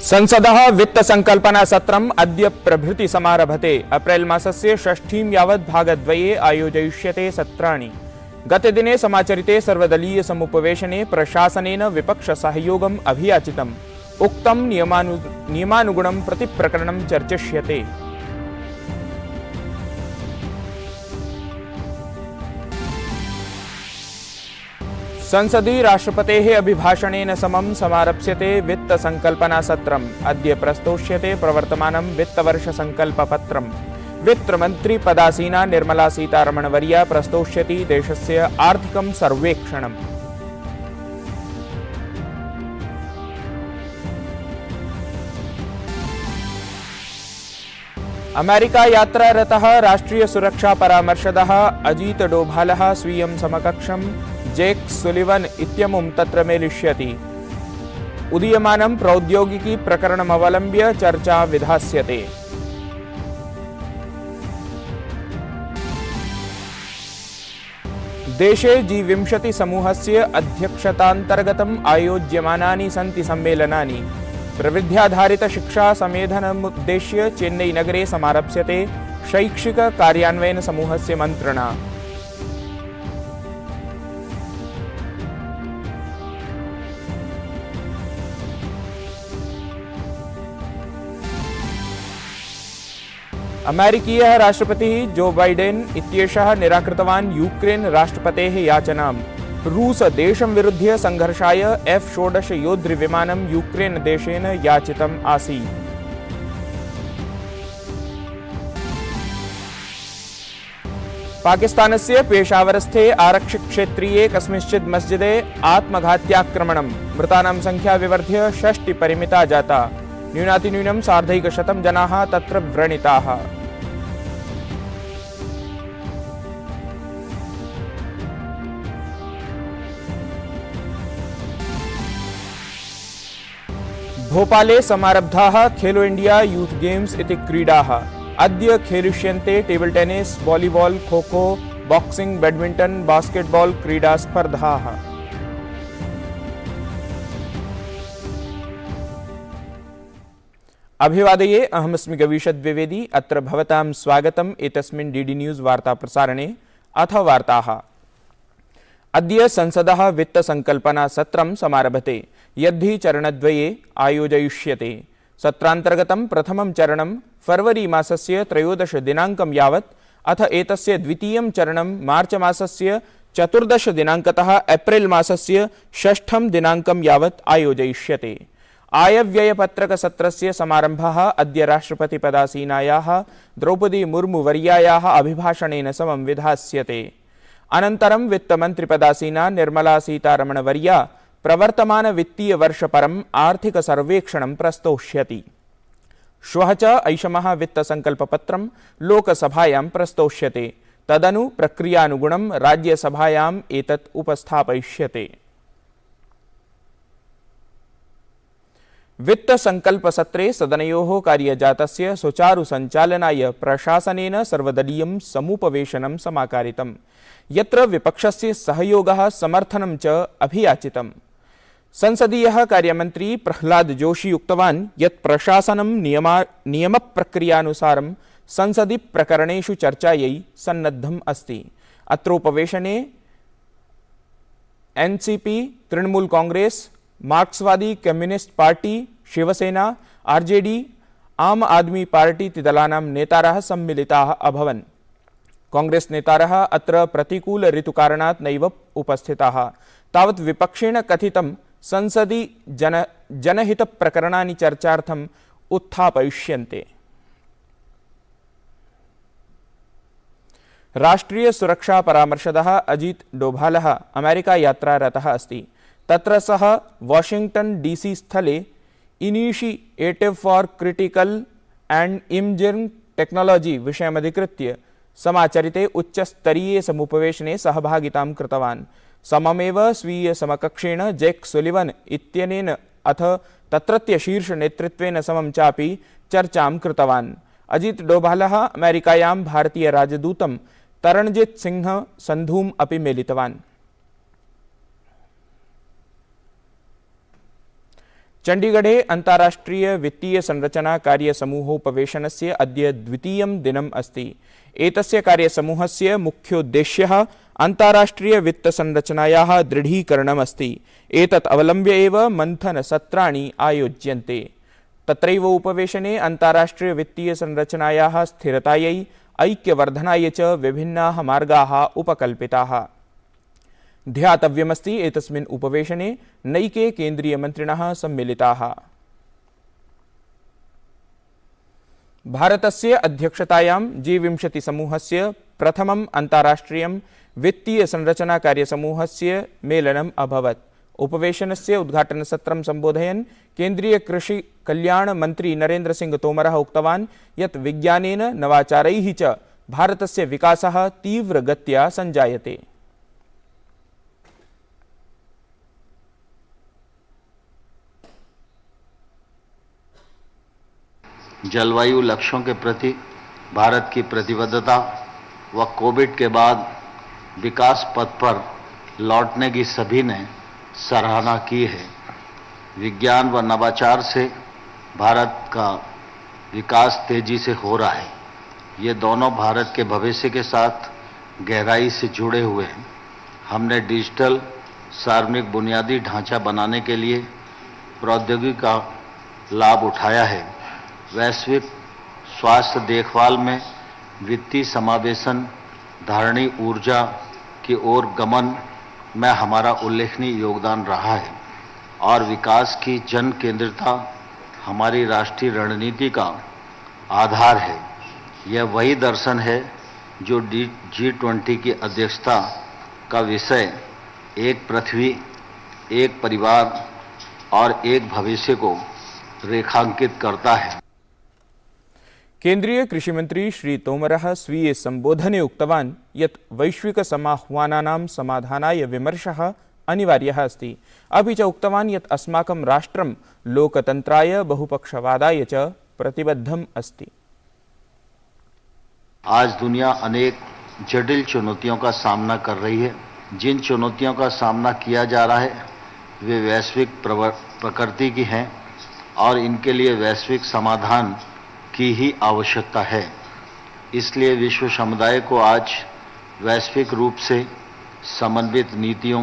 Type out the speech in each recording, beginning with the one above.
संसदः वित्तसंकल्पनासत्रम् अद्य प्रभृति समारभते। अप्रैल मासस्य षष्ठीं यावत् भागद्वये आयोजयिष्यते सत्राणि। गतदिने समाचरिते सर्वदलीय समुपवेशने प्रशासनेन विपक्षसहयोगम् अभियाचितम्। उक्तं नियमानुगुणं प्रतिप्रकरणं चर्चिष्यते। संसदि राष्ट्रपतेः अभिभाषणेन समं समारप्स्यते वित्तसंकल्पनासत्रम्। अद्य प्रस्तोष्यते प्रवर्तमानं वित्तवर्षसंकल्पपत्रम्। वित्तमन्त्रिपदासीना निर्मला सीतारमणवर्या प्रस्तोष्यति देशस्य आर्थिकं सर्वेक्षणम्। अमेरिका यात्रारतः राष्ट्रीय सुरक्षा परामर्शदः अजीत डोभालः स्वीयं समकक्षं जेक सुलिवन इत्यमुं तत्र मेलिष्यति। उदीयमानं प्रौद्योगिकी प्रकरणमवलम्ब्य चर्चा विधास्यते। देशे G20 समूहस्य अध्यक्षतान्तर्गतम् आयोज्यमानानि सन्ति सम्मेलनानि। प्रवृद्ध्याधारित शिक्षा समेधनमुद्देश्य चेन्नई नगरे समारप्स्यते शैक्षिक कार्यान्वयन समूहस्य मन्त्रणा। अमेरिकीयः राष्ट्रपतिः जो बाइडेन इत्येषः निराकृतवान् यूक्रेन राष्ट्रपतेः याचनाम्। रूस देशं विरुध्य संघर्षाय F-16 योद्धृविमानं यूक्रेन देशेन याचितम् आसीत्। पाकिस्तानस्य पेशावरस्थे आरक्षिक्षेत्रीये कस्मिंश्चित् मस्जिदे आत्मघात्याक्रमणम्। मृतानां संख्या विवर्ध्य 6 परिमिता जाता। न्यूनातिन्यूनं 150 जनाः तत्र व्रणिताः। भोपाले समारब्धाः खेलो इंडिया यूथ गेम्स इति क्रीडाः। अद्य खेलिष्यन्ते table tennis, volleyball, kho-kho, boxing, badminton, basketball क्रीडा स्पर्धाः। अभिवादये, अहमस्मि गवीषद् द्विवेदी। अत्र भवतां स्वागतम् एतस्मिन् डीडी न्यूज़ वार्ता प्रसारणे। अथ वार्ताः। अद्य संसदः वित्तसंकल्पना सत्रं समारभते, यद्धि चरणद्वये आयोजयिष्यते। सत्रान्तर्गतं प्रथमं चरणं फरवरी मासस्य 13 दिनाङ्कं यावत्, अथ एतस्य द्वितीयं चरणं मार्च मासस्य 14 दिनाङ्कतः एप्रिल मासस्य 6 दिनाङ्कं यावत् आयोजयिष्यते। आयव्ययपत्रकसत्रस्य समारम्भः अद्य राष्ट्रपतिपदासीनायाः द्रौपदी मुर्मु वर्यायाः अभिभाषणेन समं विधास्यते। अनन्तरं वित्तमन्त्रिपदासीना निर्मला सीतारमणवर्या प्रवर्तमान वित्तीयवर्षपरम् आर्थिकसर्वेक्षणं प्रस्तोष्यति। श्वः च ऐषमः वित्तसंकल्पपत्रं लोकसभायां प्रस्तोष्यते। तदनु प्रक्रियानुगुणं राज्यसभायाम् एतत् उपस्थापयिष्यते। वित्तसंकल्पसत्रे सदनयोः कार्यजातस्य सुचारु सञ्चालनाय प्रशासनेन सर्वदलीयं समुपवेशनं समाकारितम्, यत्र विपक्षस्य सहयोगः समर्थनं च अभियाचितम्। संसदीयः कार्यमन्त्री प्रह्लाद जोशी उक्तवान् यत् प्रशासनं नियमप्रक्रियानुसारं संसदि प्रकरणेषु चर्चायै सन्नद्धम् अस्ति। अत्रोपवेशने एनसीपी, तृणमूल कांग्रेस, मार्क्सवादी कम्युनिस्ट पार्टी, शिवसेना, आरजेडी, आम आदमी पार्टी इति दलानां नेतारः सम्मिलिताः अभवन्। कांग्रेस नेतारः अत्र प्रतिकूल ऋतुकारणात् नैव उपस्थिताः। तावत् विपक्षेण कथितं संसदि जनहितप्रकरणानि चर्चार्थम् उत्थापयिष्यन्ते। राष्ट्रीय सुरक्षा परामर्शदः अजीत डोभालः अमेरिका यात्रारतः अस्ति। तत्र सः वाशिंगटन डीसी स्थले initiative for critical and emerging technology विषयमधिकृत्य समाचरिते उच्चस्तरीये समुपवेशने सहभागितां कृतवान्। सममेव स्वीय समकक्षेण जैक सुलिवन इत्यनेन अथ तत्रत्य शीर्ष नेतृत्वेन समं चापि चर्चां कृतवान्। अजीत डोभालः अमेरिकायां भारतीय राजदूतं तरणजीत सिंह संधूम् अपि मेलितवान्। चण्डीगढे अन्ताराष्ट्रिय वित्तीय संरचना कार्यसमूहोपवेशनस्य अद्य द्वितीयं दिनम् अस्ति। एतस्य कार्यसमूहस्य मुख्योद्देश्यः अन्ताराष्ट्रिय वित्तसंरचनायाः दृढीकरणम् अस्ति। एतत् अवलम्ब्य एव मन्थनसत्राणि आयोज्यन्ते। तत्रैव उपवेशने अन्ताराष्ट्रिय वित्तीय संरचनायाः स्थिरतायै ऐक्यवर्धनाय च विभिन्नाः मार्गाः उपकल्पिताः। ध्यातव्यमस्ति एतस्मिन् उपवेशने नैके केन्द्रीयमन्त्रिणः सम्मिलिताः। भारतस्य अध्यक्षतायां G20 समूहस्य प्रथमम् अन्ताराष्ट्रियं वित्तीय संरचना कार्यसमूहस्य मेलनम् अभवत्। उपवेशनस्य उद्घाटनसत्रं सम्बोधयन् केन्द्रीय कृषि कल्याण मन्त्री नरेन्द्र सिंह तोमरः उक्तवान् यत् विज्ञानेन नवाचारैः च भारतस्य विकासः तीव्रगत्या सञ्जायते। जलवायु लक्ष्यों के प्रति भारत की प्रतिबद्धता व कोविड के बाद विकास पथ पर लौटने की सभी ने सराहना की है। विज्ञान व नवाचार से भारत का विकास तेजी से हो रहा है। ये दोनों भारत के भविष्य के साथ गहराई से जुड़े हुए हैं। हमने डिजिटल सार्वजनिक बुनियादी ढांचा बनाने के लिए प्रौद्योगिकी का लाभ उठाया है। वैश्विक स्वास्थ्य देखभाल में वित्तीय समावेशन धारणी ऊर्जा की ओर गमन में हमारा उल्लेखनीय योगदान रहा है और विकास की जन केंद्रितता हमारी राष्ट्रीय रणनीति का आधार है। यह वही दर्शन है जो G20 की अध्यक्षता का विषय एक पृथ्वी, एक परिवार और एक भविष्य को रेखांकित करता है। केन्द्रीय कृषि मंत्री श्री तोमरः स्वीये संबोधने उक्तवान् यत् वैश्विक समाह्वानानां समाधानाय विमर्शः अनिवार्यः अस्ति। अपि च उक्तवान् यत् अस्माकं राष्ट्रं लोकतन्त्राय बहुपक्षवादाय च प्रतिबद्धम् अस्ति। आज दुनिया अनेक जटिल चुनौतियों का सामना कर रही है। जिन चुनौतियों का सामना किया जा रहा है वे वैश्विक प्रकृति की हैं और इनके लिए वैश्विक समाधान की ही आवश्यकता है। इसलिए विश्व समुदाय को आज वैश्विक रूप से समन्वित नीतियों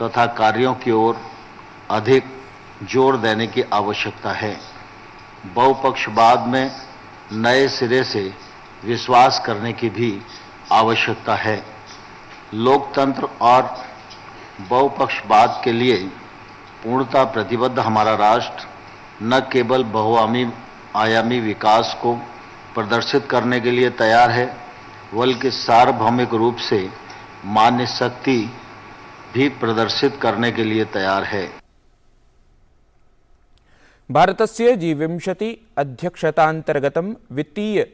तथा कार्यों की ओर अधिक जोर देने की आवश्यकता है। बहुपक्षवाद में नए सिरे से विश्वास करने की भी आवश्यकता है। लोकतंत्र और बहुपक्षवाद के लिए पूर्णतः प्रतिबद्ध हमारा राष्ट्र न केवल बहुआयामी विकास को प्रदर्शित करने के लिए तैयार है बल्कि सार्वभौमिक रूप से मान्य शक्ति भी प्रदर्शित करने के लिए तैयार है। भारतस्य G20 अध्यक्षतान्तर्गतं वित्तीय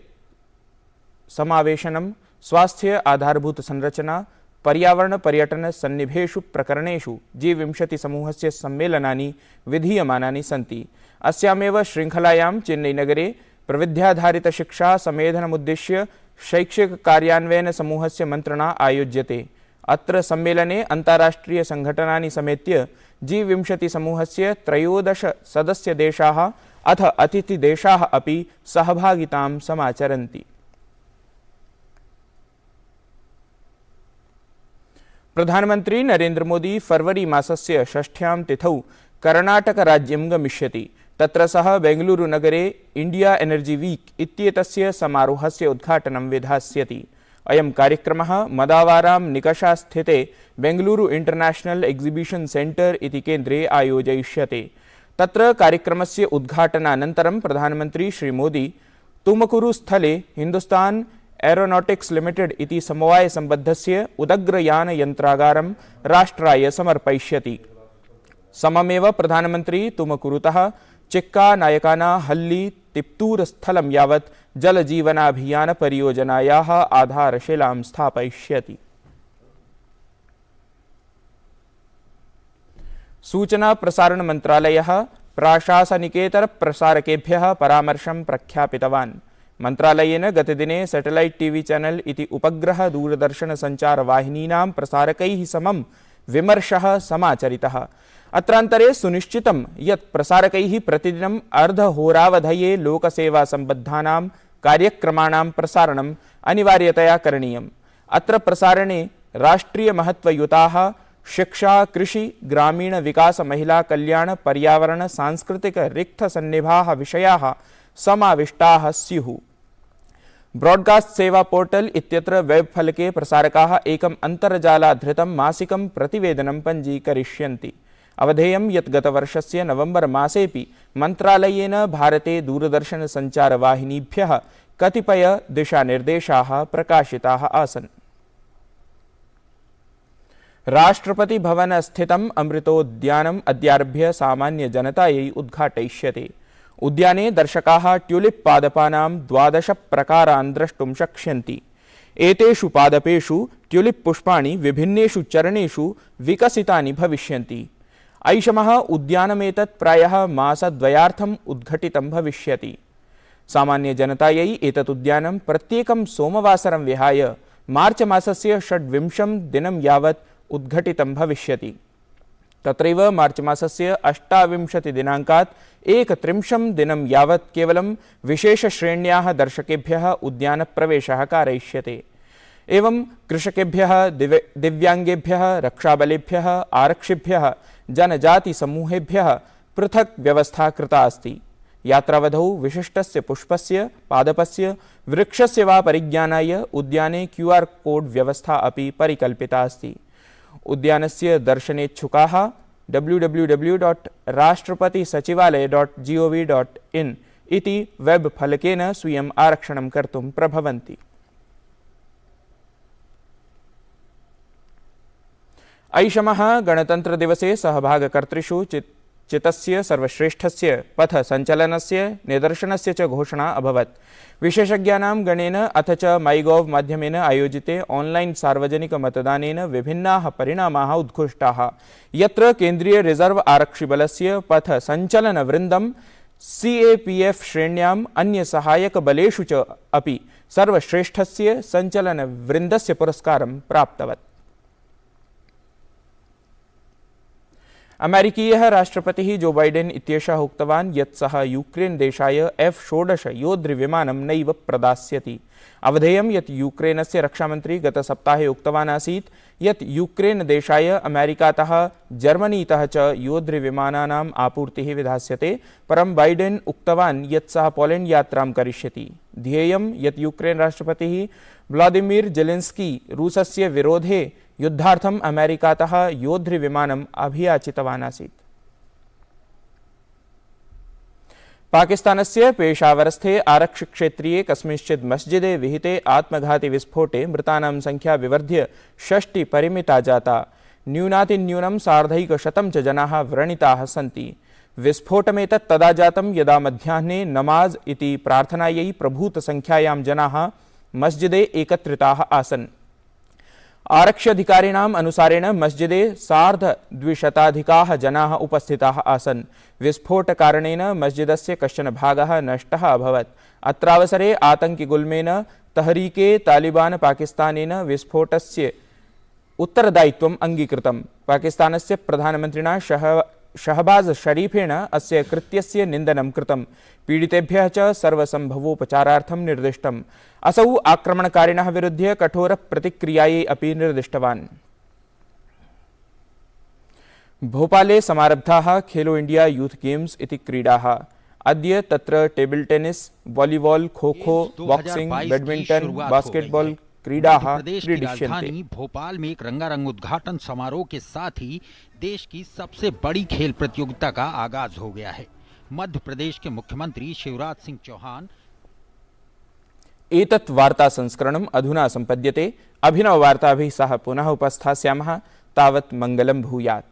समावेशनं स्वास्थ्य आधारभूत संरचना पर्यावरण पर्यटन सन्निभेषु प्रकरणेषु G20 समूहस्य सम्मेलनानि विधीयमानानि सन्ति। अस्यामेव श्रृंखलायां चेन्नईनगरे प्रविध्याधारित शिक्षा समेधनमुद्दिश्य शैक्षिक कार्यान्वयन समूहस्य मन्त्रणा आयोज्यते। अत्र सम्मेलने अन्ताराष्ट्रिय संघटनानि समेत्य G20 समूहस्य 13 सदस्यदेशाः अथ अतिथिदेशाः अपि सहभागितां समाचरन्ति। प्रधानमन्त्री नरेन्द्र मोदी फरवरी मासस्य 6 तिथौ कर्णाटकराज्यं गमिष्यति। तत्र सः बेंगलुरुनगरे इंडिया एनर्जी वीक इत्येतस्य समारोहस्य उद्घाटनं विधास्यति। अयं कार्यक्रमः मदावारां निकषा स्थिते बेंगलुरु इंटरनेशनल एग्जिबिशन सेंटर इति केन्द्रे आयोजयिष्यते। तत्र कार्यक्रमस्य उद्घाटनानन्तरं प्रधानमन्त्री श्री मोदी तुमकुरु स्थले हिंदुस्तान एरोनॉटिक्स लिमिटेड इति समवाय सम्बद्धस्य उदग्रयान यन्त्रागारं राष्ट्राय समर्पयिष्यति। सममेव प्रधानमन्त्री तुमकुरुतः चिक्का नायकाना हल्ली तिप्तूर स्थलं यावत् जलजीवनाभियान परियोजनायाः आधारशिलां स्थापयिष्यति। सूचना प्रसारण मंत्रालयः प्राशासनिकेतर प्रसारकेभ्यः परामर्शं प्रख्यापितवान्। मंत्रालयेन गतदिने सैटेलाइट टीवी चैनल इति उपग्रह दूरदर्शन संचार वाहिनीनां प्रसारकैः समं विमर्शः समाचरितः। अत्रान्तरे सुनिश्चितं यत् प्रसारकैः प्रतिदिनम् अर्धहोरावधये लोकसेवासम्बद्धानां कार्यक्रमाणां प्रसारणम् अनिवार्यतया करणीयम्। अत्र प्रसारणे राष्ट्रियमहत्वयुताः शिक्षा, कृषि, ग्रामीण विकास, महिला कल्याण, पर्यावरण, सांस्कृतिक रिक्थसन्निभाः विषयाः समाविष्टाः स्युः। ब्रॉडकास्ट सेवा पोर्टल इत्यत्र वेब फलके प्रसारकाः एकम् अन्तर्जालाधृतं मासिकं प्रतिवेदनं पञ्जीकरिष्यन्ति। अवधेयं यत् गतवर्षस्य नवम्बर मासेपि मन्त्रालयेन भारते दूरदर्शन सञ्चारवाहिनीभ्यः कतिपय दिशानिर्देशाः प्रकाशिताः आसन्। राष्ट्रपति भवन स्थितम् अमृतोद्यानम् अद्यारभ्य सामान्य जनतायै उद्घाटयिष्यते। उद्याने दर्शकाः ट्यूलिप पादपानां 12 प्रकारान् द्रष्टुं शक्ष्यन्ति। एतेषु पादपेषु ट्यूलिप पुष्पाणि विभिन्नेषु चरणेषु विकसितानि भविष्यन्ति। ऐषमः उद्यानमेतत् प्रायः मासद्वयार्थम् उद्घटितं भविष्यति। सामान्य जनतायै एतत् उद्यानं प्रत्येकं सोमवासरं विहाय मार्च मासस्य 26 दिनं यावत् उद्घटितं भविष्यति। तत्रैव मार्च मासस्य 28 दिनाङ्कात् 31 दिनं यावत् केवलं विशेषश्रेण्याः दर्शकेभ्यः उद्यानप्रवेशः कारयिष्यते। एवं कृषकेभ्यः, दिव्यांगेभ्यः, रक्षाबलेभ्यः, आरक्षिभ्यः, जनजातिसमूहेभ्यः पृथक् व्यवस्था कृता अस्ति। यात्रावधौ विशिष्टस्य पुष्पस्य, पादपस्य, वृक्षस्य वा परिज्ञानाय उद्याने QR कोड व्यवस्था अपि परिकल्पिता अस्ति। उद्यानस्य दर्शनेच्छुकाः www.rashtrapatisachivalaय.gov.in इति वेब फलकेन स्वीयम् आरक्षणं कर्तुं प्रभवन्ति। ऐषमः गणतन्त्रदिवसे सहभागकर्तृषु चितस्य सर्वश्रेष्ठस्य पथ सञ्चलनस्य निदर्शनस्य च घोषणा अभवत्। विशेषज्ञानां गणेन अथ च माइगोव माध्यमेन आयोजिते ऑनलाइन सार्वजनिक मतदानेन विभिन्नाः परिणामाः उद्घोषिताः, यत्र केन्द्रीय रिजर्व आरक्षिबलस्य पथ सञ्चलनवृन्दं CAPF श्रेण्याम् अन्य सहायक बलेषु च अपि सर्वश्रेष्ठस्य सञ्चलनवृन्दस्य पुरस्कारं प्राप्तवत्। अमेरिकीयः राष्ट्रपतिः जो बाइडेन इत्येषः उक्तवान् यत् सः यूक्रेन देशाय F-16 योद्धृविमानं नैव प्रदास्यति। अवधेयं यत् यूक्रेनस्य रक्षामन्त्री गतसप्ताहे उक्तवान् आसीत् यत् यूक्रेन देशाय अमेरिकातः, जर्मनीतः च योद्धृविमानानाम् आपूर्तिः विधास्यते, परं बाइडेन उक्तवान् यत् सः पोलेण्ड यात्रां करिष्यति। ध्येयं यत् यूक्रेन राष्ट्रपतिः व्लादिमीर जेलेन्स्की रूसस्य विरोधे युद्धार्थम् अमेरिकातः योद्धृविमानम् अभियाचितवान् आसीत्। पाकिस्तानस्य पेशावरस्थे आरक्षिक्षेत्रीये कस्मिंश्चित् मस्जिदे विहिते आत्मघाती विस्फोटे मृतानां संख्या विवर्ध्य 60 परिमिता जाता। न्यूनातिन्यूनं 150 च जनाः व्रणिताः सन्ति। विस्फोटमेतत् तदा जातं यदा मध्याह्ने नमाज इति प्रार्थनायै प्रभूतसंख्यायां जनाः मस्जिदे एकत्रिताः आसन्। आरक्ष्यधिकारिणाम् अनुसारेण मस्जिदे 250 जनाः उपस्थिताः आसन्। विस्फोटकारणेन मस्जिदस्य कश्चन भागः नष्टः अभवत्। अत्रावसरे आतङ्किगुल्मेन तहरीके तालिबान पाकिस्तानेन विस्फोटस्य उत्तरदायित्वम् अङ्गीकृतम्। पाकिस्तानस्य प्रधानमन्त्रिणा शहबाज शरीफेण अस्य कृत्यस्य निन्दनं कृतम्। पीडितेभ्यः च सर्वसम्भवोपचारार्थं निर्दिष्टम्। असौ आक्रमणकारिणः विरुध्य कठोरप्रतिक्रियायै अपि निर्दिष्टवान्। भोपाले समारब्धाः खेलो इंडिया यूथ गेम्स इति क्रीडाः। अद्य तत्र table tennis, volleyball, kho-kho, boxing, badminton, basketball क्रीडाः क्रीडिष्यन्ते। भोपाल में एक रंगारंग उद्घाटन समारोह के साथ ही देश की सबसे बड़ी खेल प्रतियोगिता का आगाज हो गया है। मध्य प्रदेश के मुख्यमंत्री शिवराज सिंह चौहान। एतत् वार्ता संस्करणम् अधुना सम्पद्यते। अभिनववार्ताभिः सह पुनः उपस्थास्यामः। तावत् मङ्गलं भूयात्।